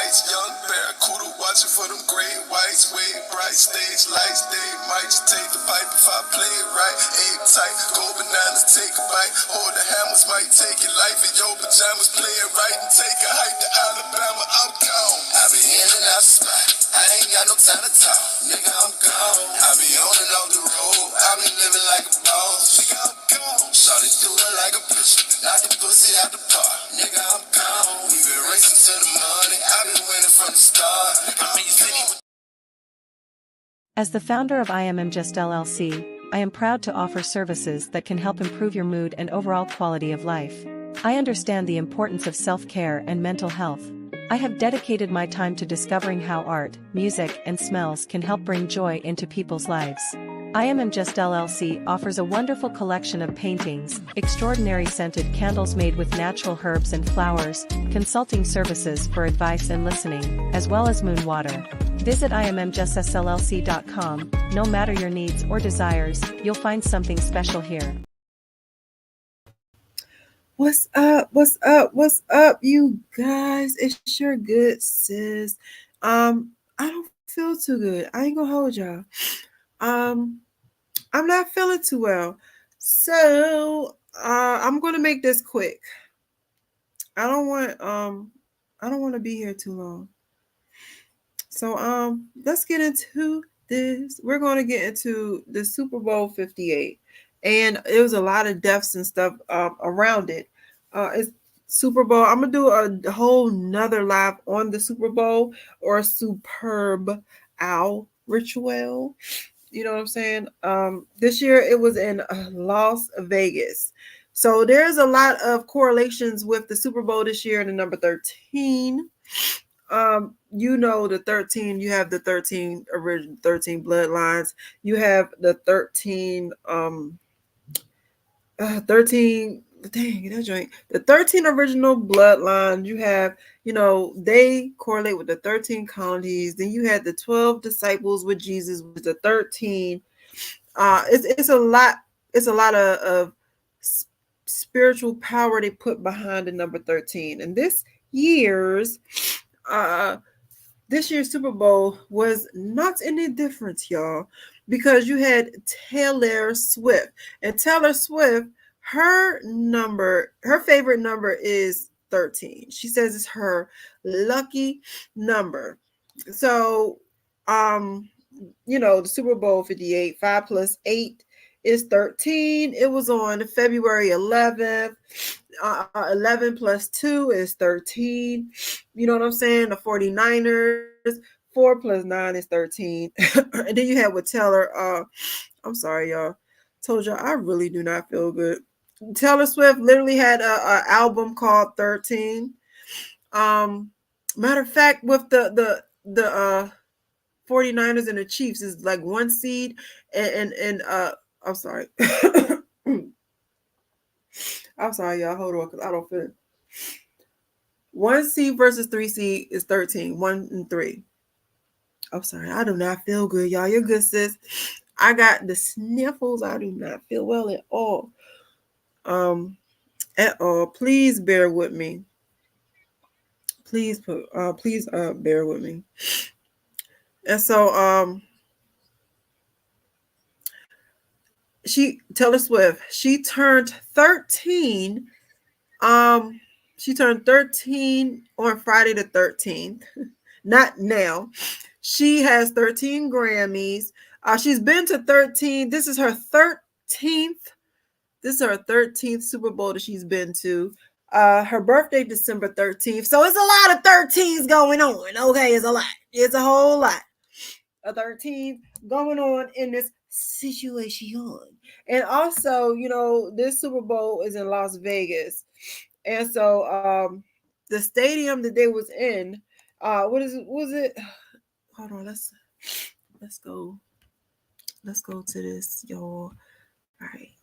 lights, young barracuda watching for them gray whites. Way bright stage lights, they might just take the pipe if I play it right. Aim tight, go bananas, take a bite. Hold the hammers, might take your life in your pajamas. Play it right and take a hike to Alabama. I'm gone. I be in and out the spot. I ain't got no time to talk. Nigga, I'm gone. I be on and off the road. I be living like a boss. Nigga, I'm gone. Shawty do it like a pitcher. Knock the pussy out the park. Nigga, I'm gone. We been racing to the money. I been winning from the start. Nigga, I'm gone. As the founder of Immjuss LLC, I am proud to offer services that can help improve your mood and overall quality of life. I understand the importance of self-care and mental health. I have dedicated my time to discovering how art, music, and smells can help bring joy into people's lives. Immjuss LLC offers a wonderful collection of paintings, extraordinary scented candles made with natural herbs and flowers, consulting services for advice and listening, as well as moon water. Visit immjussllc.com. No matter your needs or desires, you'll find something special here. What's up? What's up? What's up, you guys? It's your good sis. I don't feel too good. I ain't gonna hold y'all. I'm not feeling too well. So I'm gonna make this quick. I don't want to be here too long. So let's get into this. We're gonna get into the Super Bowl 58. And it was a lot of deaths and stuff around it. It's Super Bowl. I'm gonna do a whole nother live on the Super Bowl or a superb owl ritual. You know what I'm saying? This year it was in Las Vegas. So there's a lot of correlations with the Super Bowl this year and the number 13. You know, the 13, you have the 13 original 13 bloodlines. You have the 13 13 dang that joint, the 13 original bloodlines. You have, you know, they correlate with the 13 colonies. Then you had the 12 disciples with Jesus with the 13. It's a lot of spiritual power they put behind the number 13. And this year's Super Bowl was not any different, y'all, because you had Taylor Swift. And Taylor Swift, her favorite number is 13. She says it's her lucky number. So, you know, the Super Bowl 58, 5 plus 8 is 13. It was on February 11th. 11 plus 2 is 13. You know what I'm saying? The 49ers, 4 plus 9 is 13. And then you have with Taylor, I'm sorry, y'all. Told y'all I really do not feel good. Taylor Swift literally had a album called 13. Matter of fact, with the 49ers and the Chiefs is like 1 seed and I'm sorry. I'm sorry, y'all. Hold on, because I don't feel it. 1 seed versus 3 seed is 13. 1 and 3. I'm sorry. I do not feel good, y'all. You're good, sis. I got the sniffles. I do not feel well at all. At all. Please bear with me. Please bear with me. And so Taylor Swift, she turned 13. She turned 13 on Friday the 13th. Not now. She has 13 Grammys. She's been to 13. This is her 13th. This is her 13th Super Bowl that she's been to. Her birthday, December 13th. So it's a lot of 13s going on. Okay, it's a lot. It's a whole lot of 13 going on in this situation. And also, you know, this Super Bowl is in Las Vegas. And so the stadium that they was in, was it? Hold on, let's go. Let's go to this, y'all. All right.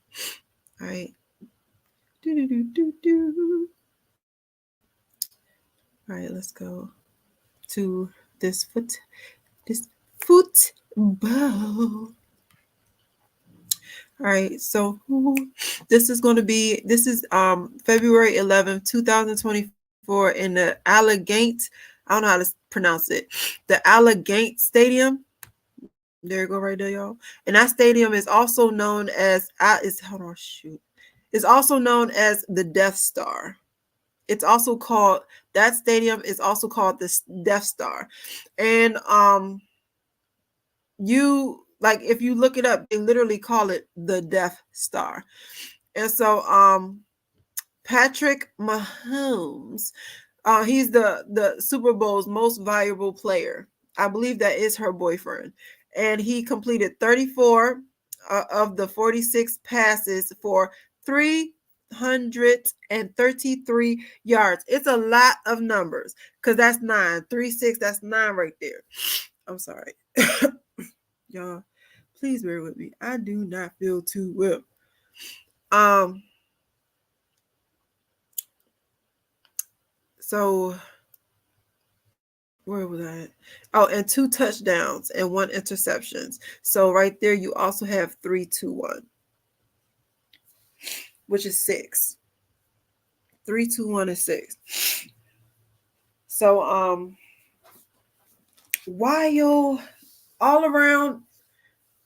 All right, let's go to this football. All right, so this is February 11th, 2024 in the I don't know how to pronounce it. The Allegheny Stadium. There you go, right there, y'all. And that stadium is also known as It's also known as the Death Star. It's also called that stadium is also called the Death Star. And you like if you look it up, they literally call it the Death Star. And so Patrick Mahomes, he's the Super Bowl's most valuable player. I believe that is her boyfriend. And he completed 34 of the 46 passes for 333 yards. It's a lot of numbers because that's 9. 36, that's 9 right there. I'm sorry. Y'all, please bear with me. I do not feel too well. So where was I at? Oh, and 2 touchdowns and 1 interceptions. So right there, you also have 3-2-1, which is 6. 3-2-1 is 6. So while all around.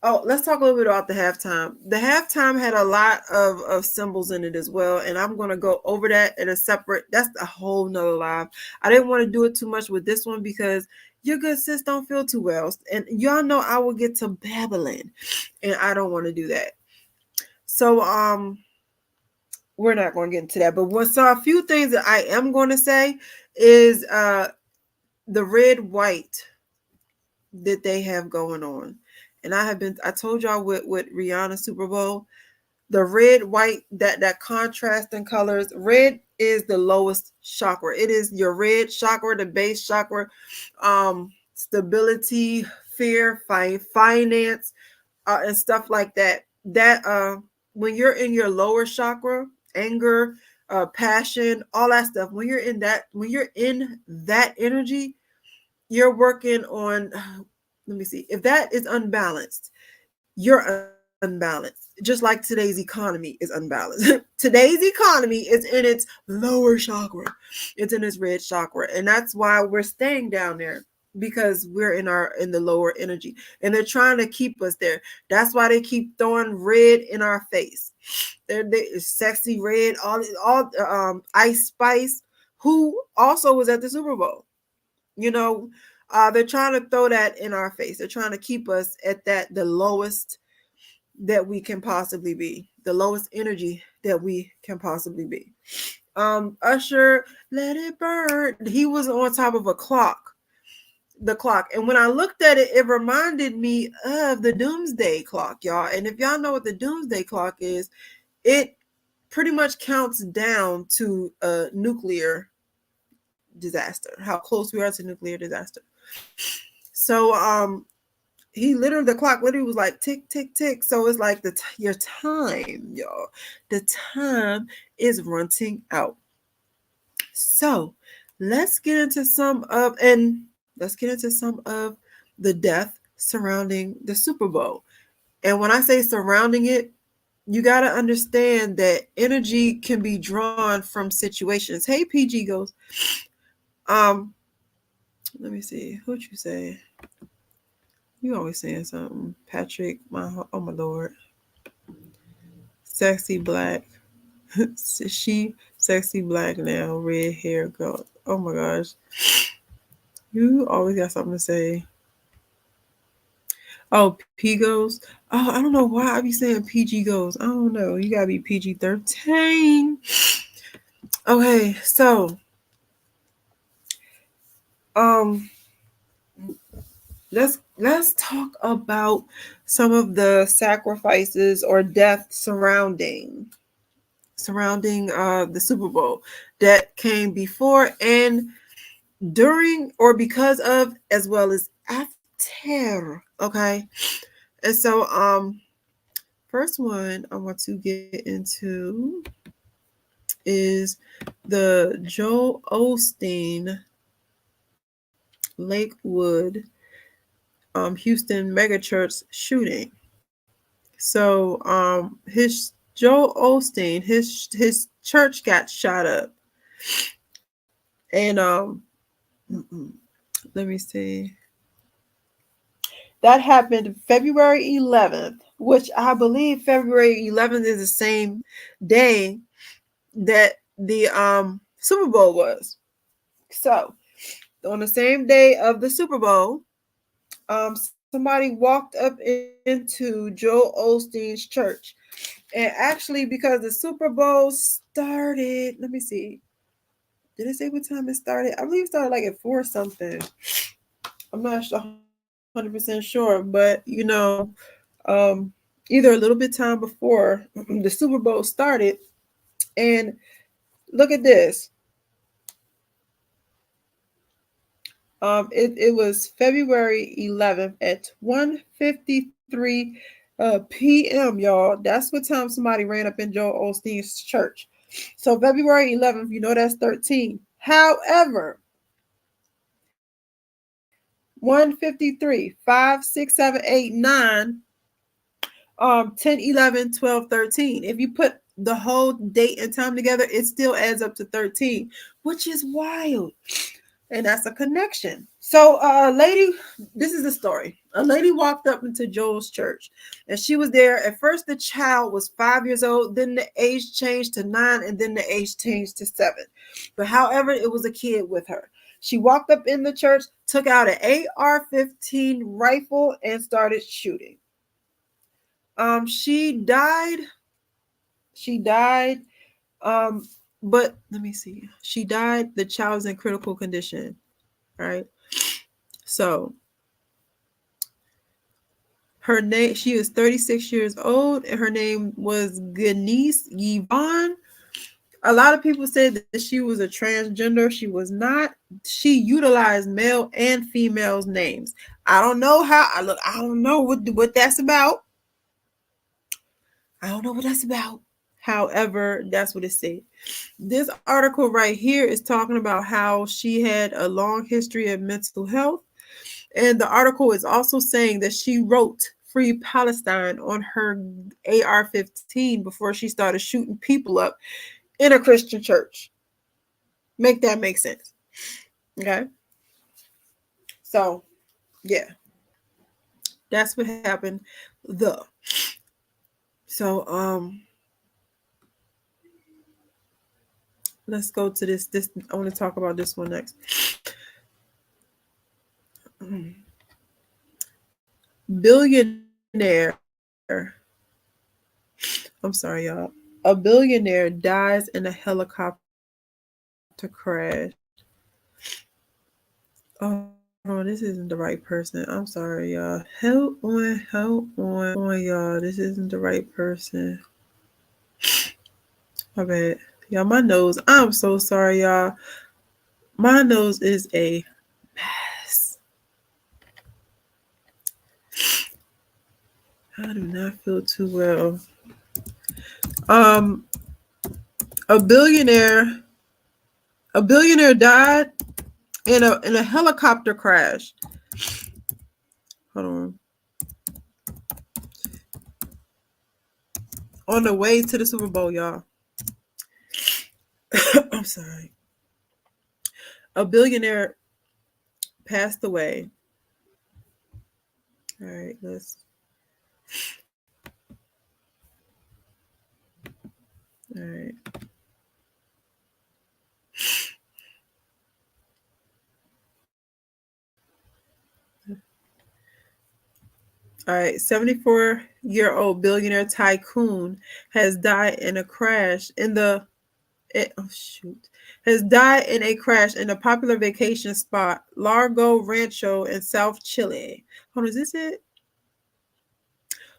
Oh, let's talk a little bit about the halftime. The halftime had a lot of symbols in it as well, and I'm going to go over that in a separate. That's a whole nother live. I didn't want to do it too much with this one because your good sis don't feel too well, and y'all know I will get to babbling, and I don't want to do that. So we're not going to get into that. But a few things that I am going to say is the red white that they have going on. And I told y'all with Rihanna Super Bowl, the red, white, that contrast in colors. Red is the lowest chakra. It is your red chakra, the base chakra, stability, fear, finance, and stuff like that. That when you're in your lower chakra, anger, passion, all that stuff. When you're in that energy, you're working on. Let me see. If that is unbalanced, you're unbalanced. Just like today's economy is unbalanced. Today's economy is in its lower chakra. It's in its red chakra. And that's why we're staying down there, because we're in the lower energy. And they're trying to keep us there. That's why they keep throwing red in our face. They're sexy red, all Ice Spice, who also was at the Super Bowl. They're trying to throw that in our face. They're trying to keep us at the lowest that we can possibly be, the lowest energy that we can possibly be. Usher, Let It Burn. He was on top of the clock. And when I looked at it, it reminded me of the doomsday clock, y'all. And if y'all know what the doomsday clock is, it pretty much counts down to a nuclear disaster, how close we are to nuclear disaster. So the clock literally was like tick, tick, tick. So it's like your time, y'all. The time is running out. So let's get into some of the death surrounding the Super Bowl. And when I say surrounding it, you got to understand that energy can be drawn from situations. Hey, PG goes. Let me see. Who'd you say? You always saying something. Patrick, oh my Lord. Sexy black. She sexy black now. Red hair girl. Oh my gosh. You always got something to say. Oh, P goes. Oh, I don't know why I be saying PG goes. I don't know. You gotta be PG-13. Okay, so let's talk about some of the sacrifices or death surrounding the Super Bowl that came before and during or because of, as well as after. Okay, and so first one I want to get into is the Joel Osteen Lakewood Houston megachurch shooting. So his Joel Osteen, his church got shot up. And Let me see. That happened February 11th, which I believe February 11th is the same day that the Super Bowl was. So, on the same day of the Super Bowl, somebody walked up into Joel Osteen's church. And actually, because the Super Bowl started, let me see. Did it say what time it started? I believe it started like at 4 something. I'm not 100% sure, but either a little bit time before the Super Bowl started. And look at this. It was February 11th at 1:53 p.m. Y'all. That's what time somebody ran up in Joel Osteen's church. So February 11th, that's 13. However, 1:53, 5, 6, 7, 8, 9, 10, 11, 12, 13. If you put the whole date and time together, it still adds up to 13, which is wild. And that's a connection. So a lady, this is the story. A lady walked up into Joel's church and she was there. At first, the child was 5 years old. Then the age changed to 9 and then the age changed to 7. But however, it was a kid with her. She walked up in the church, took out an AR-15 rifle and started shooting. She died. But let me see. She died. The child's in critical condition. Right. So her name, she was 36 years old, and her name was Denise Yvonne. A lot of people said that she was a transgender. She was not. She utilized male and female's names. I don't know how. I don't know what that's about. I don't know what that's about. However, that's what it said. This article right here is talking about how she had a long history of mental health. And the article is also saying that she wrote Free Palestine on her AR-15 before she started shooting people up in a Christian church. Make that make sense. Okay. So, yeah. That's what happened. So, let's go to this. I want to talk about this one next. Billionaire. I'm sorry, y'all. A billionaire dies in a helicopter crash. Oh, this isn't the right person. I'm sorry, y'all. Help on, y'all. This isn't the right person. My bad. Y'all, my nose. I'm so sorry, y'all. My nose is a mess. I do not feel too well. A billionaire died in a helicopter crash. Hold on. On the way to the Super Bowl, y'all. I'm sorry. A billionaire passed away. All right, let's. All right. All right, 74-year-old billionaire tycoon has died in a crash has died in a crash in a popular vacation spot, Largo Rancho in South Chile. Hold on, is this it?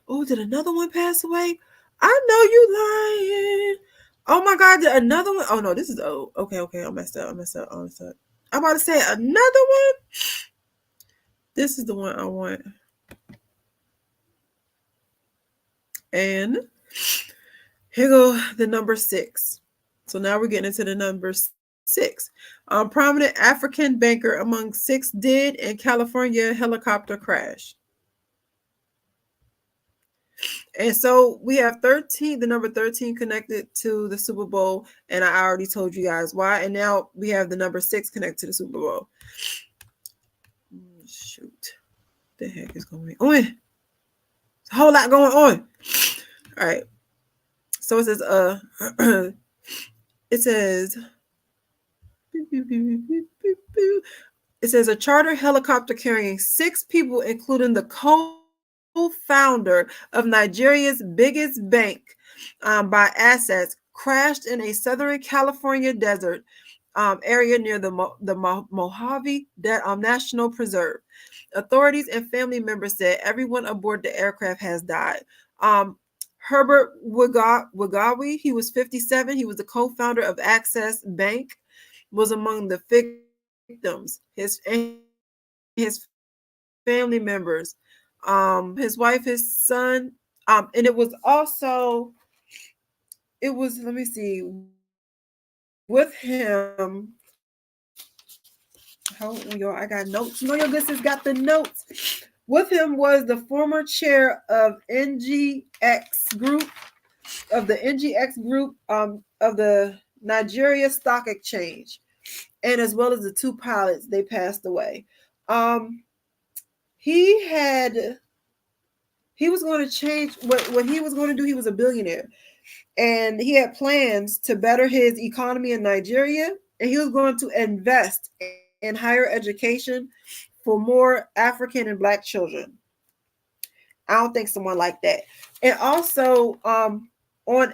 Oh, did another one pass away? I know you lying. Oh my God, did another one? Oh no, this is okay. I messed up. I'm about to say another one. This is the one I want. And here go the number 6. So now we're getting into the number 6. Prominent African banker among 6 dead in California helicopter crash. And so we have 13, the number 13 connected to the Super Bowl. And I already told you guys why. And now we have the number 6 connected to the Super Bowl. Shoot. The heck is going on? There's a whole lot going on. All right. So it says, it says a charter helicopter carrying 6 people, including the co-founder of Nigeria's biggest bank by assets, crashed in a Southern California desert area near the Mojave National Preserve. Authorities and family members said everyone aboard the aircraft has died. Herbert Wagawi, he was 57. He was the co-founder of Access Bank, was among the victims. His family members, his wife, his son, and it was, let me see, with him. Hold on, y'all, I got notes. You know your good sis got the notes. With him was the former chair of NGX Group, of the Nigeria Stock Exchange, and as well as the 2 pilots. They passed away. He was going to change what he was going to do. He was a billionaire, and he had plans to better his economy in Nigeria, and he was going to invest in higher education for more African and Black children. I don't think someone like that. And also on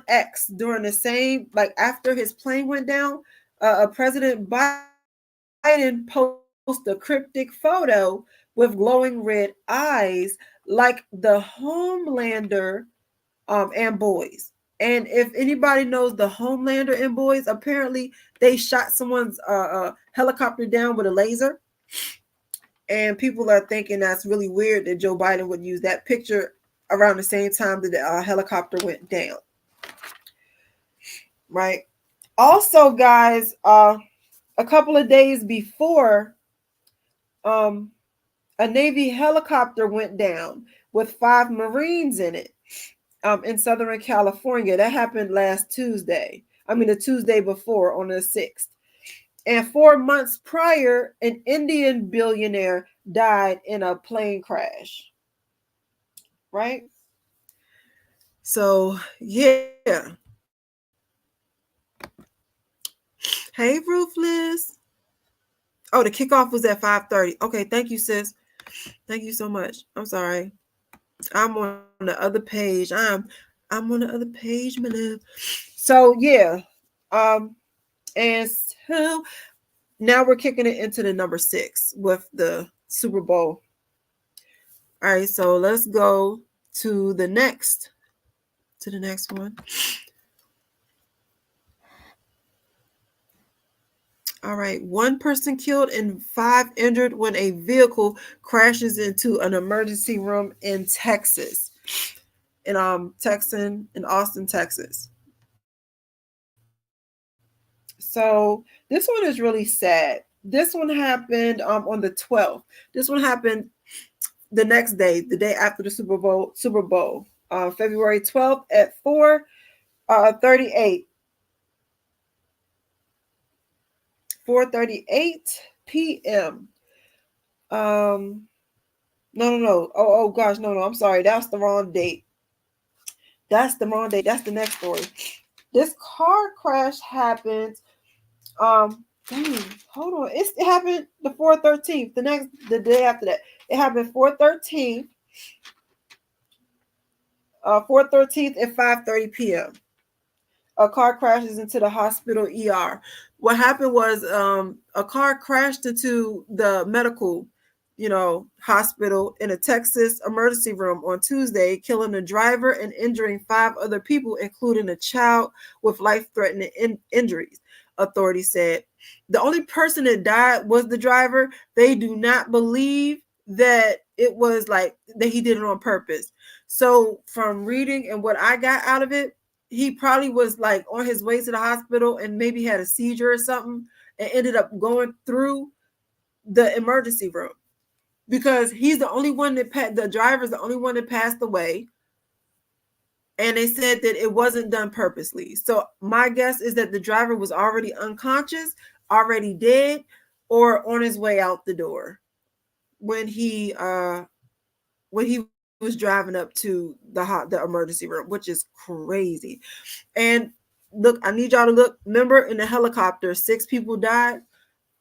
X, during the same, like after his plane went down, President Biden posted a cryptic photo with glowing red eyes like the Homelander and boys. And if anybody knows the Homelander and boys, apparently they shot someone's helicopter down with a laser. And people are thinking that's really weird that Joe Biden would use that picture around the same time that the helicopter went down. Right. Also, guys, a couple of days before, a Navy helicopter went down with 5 Marines in it in Southern California. That happened last Tuesday. The Tuesday before, on the 6th. And 4 months prior, an Indian billionaire died in a plane crash. Right? So, yeah. Hey, Ruthless. Oh, the kickoff was at 5:30. Okay, thank you, sis. Thank you so much. I'm sorry. I'm on the other page. I'm on the other page, my love. So, yeah. And so now we're kicking it into the number 6 with the Super Bowl. All right, so let's go to the next one. All right, 1 person killed and 5 injured when a vehicle crashes into an emergency room in Texas. In Austin, Texas. So this one is really sad. This one happened on the 12th. This one happened the next day, the day after the Super Bowl, February 12th at 4:38 p.m. No. Oh gosh, no. I'm sorry. That's the wrong date. That's the next story. This car crash happened. Hold on. It happened the 4/13th. The day after that. It happened 4/13th. 4/13th at 5:30 p.m. A car crashes into the hospital ER. What happened was a car crashed into the medical, hospital in a Texas emergency room on Tuesday, killing a driver and injuring 5 other people, including a child with life-threatening injuries, authorities said. The only person that died was the driver. They do not believe that it was like that he did it on purpose. So from reading and what I got out of it, he probably was like on his way to the hospital and maybe had a seizure or something and ended up going through the emergency room, because he's the only one the driver's the only one that passed away. And they said that it wasn't done purposely. So my guess is that the driver was already unconscious, already dead, or on his way out the door when he was driving up to the emergency room, which is crazy. And look, I need y'all to look. Remember, in the helicopter, 6 people died.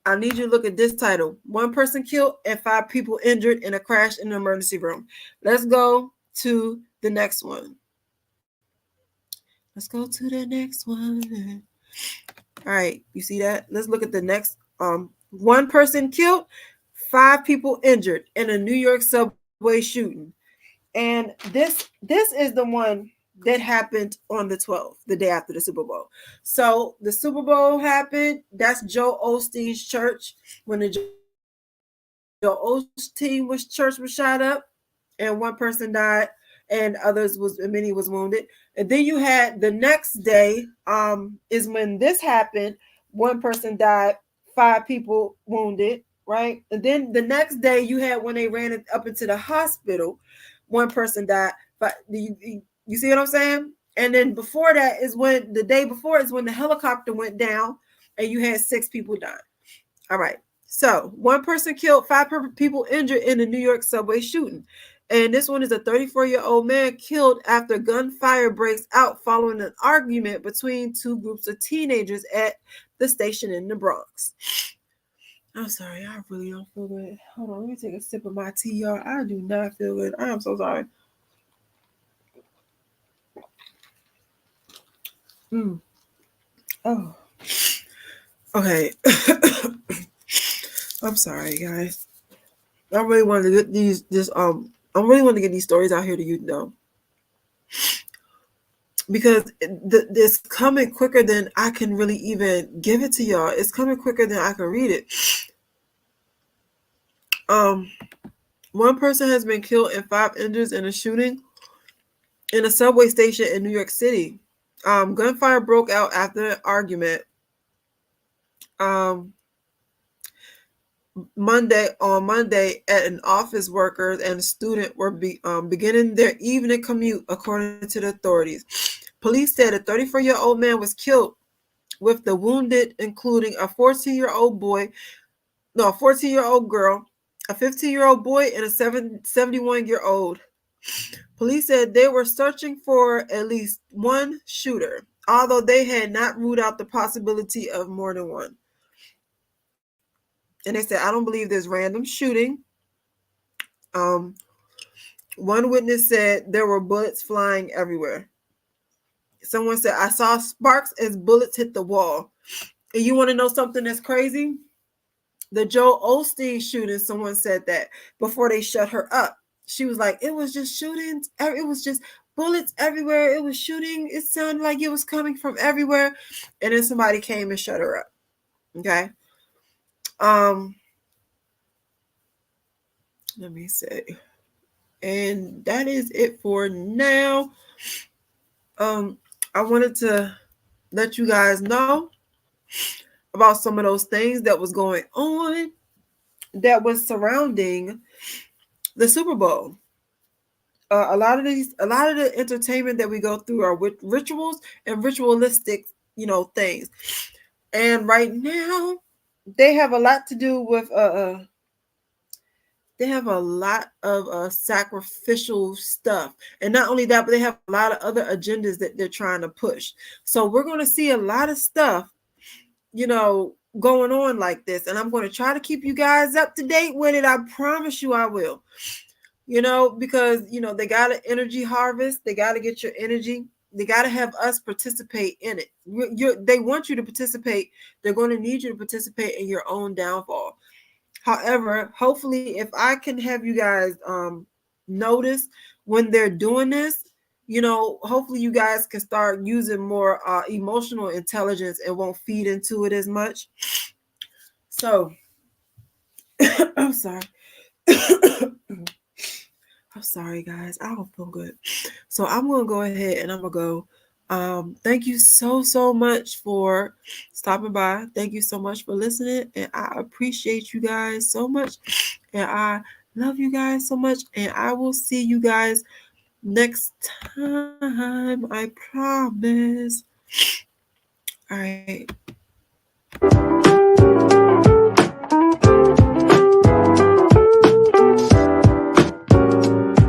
I need you to look at this title: 1 person killed and 5 people injured in a crash in the emergency room. Let's go to the next one. Let's go to the next one. All right, you see that? Let's look at the next. 1 person killed, 5 people injured in a New York subway shooting. And this is the one that happened on the 12th, the day after the Super Bowl. So the Super Bowl happened. That's Joe Osteen's church. When the Joe Osteen church was shot up, and 1 person died, and many was wounded. And then you had the next day, is when this happened. 1 person died, 5 people wounded, right? And then the next day you had when they ran it up into the hospital, 1 person died. But you see what I'm saying? And then before that is when the day before is when the helicopter went down and you had 6 people die. All right. So 1 person killed, 5 people injured in the New York subway shooting. And this one is a 34-year-old man killed after gunfire breaks out following an argument between 2 groups of teenagers at the station in the Bronx. I'm sorry, I really don't feel good. Hold on, let me take a sip of my tea, y'all. I do not feel good. I am so sorry. Oh. Okay. I'm sorry, guys. I really wanted to get these stories out here to you know. Because it's coming quicker than I can really even give it to y'all. It's coming quicker than I can read it. 1 person has been killed and 5 injured in a shooting in a subway station in New York City. Gunfire broke out after an argument. Monday at an office workers and a student were beginning their evening commute, according to the authorities. Police said a 34-year-old man was killed, with the wounded including a 14-year-old girl, a 15-year-old boy, and a 71-year-old. Police said they were searching for at least 1 shooter, although they had not ruled out the possibility of more than 1. And they said, I don't believe there's random shooting. 1 witness said there were bullets flying everywhere. Someone said, I saw sparks as bullets hit the wall. And you want to know something that's crazy? The Joe Osteen shooting, someone said that before they shut her up. She was like, it was just shootings. It was just bullets everywhere. It was shooting. It sounded like it was coming from everywhere. And then somebody came and shut her up. Okay. Let me see. And that is it for now. I wanted to let you guys know about some of those things that was going on that was surrounding the Super Bowl. A lot of the entertainment that we go through are with rituals and ritualistic, things. And right now, they have a lot to do with they have a lot of sacrificial stuff. And not only that, but they have a lot of other agendas that they're trying to push. So we're going to see a lot of stuff, going on like this. And I'm going to try to keep you guys up to date with it. I promise you I will. Because, they got to energy harvest. They got to get your energy. They got to have us participate in it. They want you to participate. They're going to need you to participate in your own downfall. However, hopefully, if I can have you guys notice when they're doing this, hopefully you guys can start using more emotional intelligence and won't feed into it as much. So, I'm sorry. I'm sorry, guys. I don't feel good. So I'm going to go ahead and I'm going to go. Thank you so much for stopping by. Thank you so much for listening. And I appreciate you guys so much. And I love you guys so much. And I will see you guys next time, I promise. All right.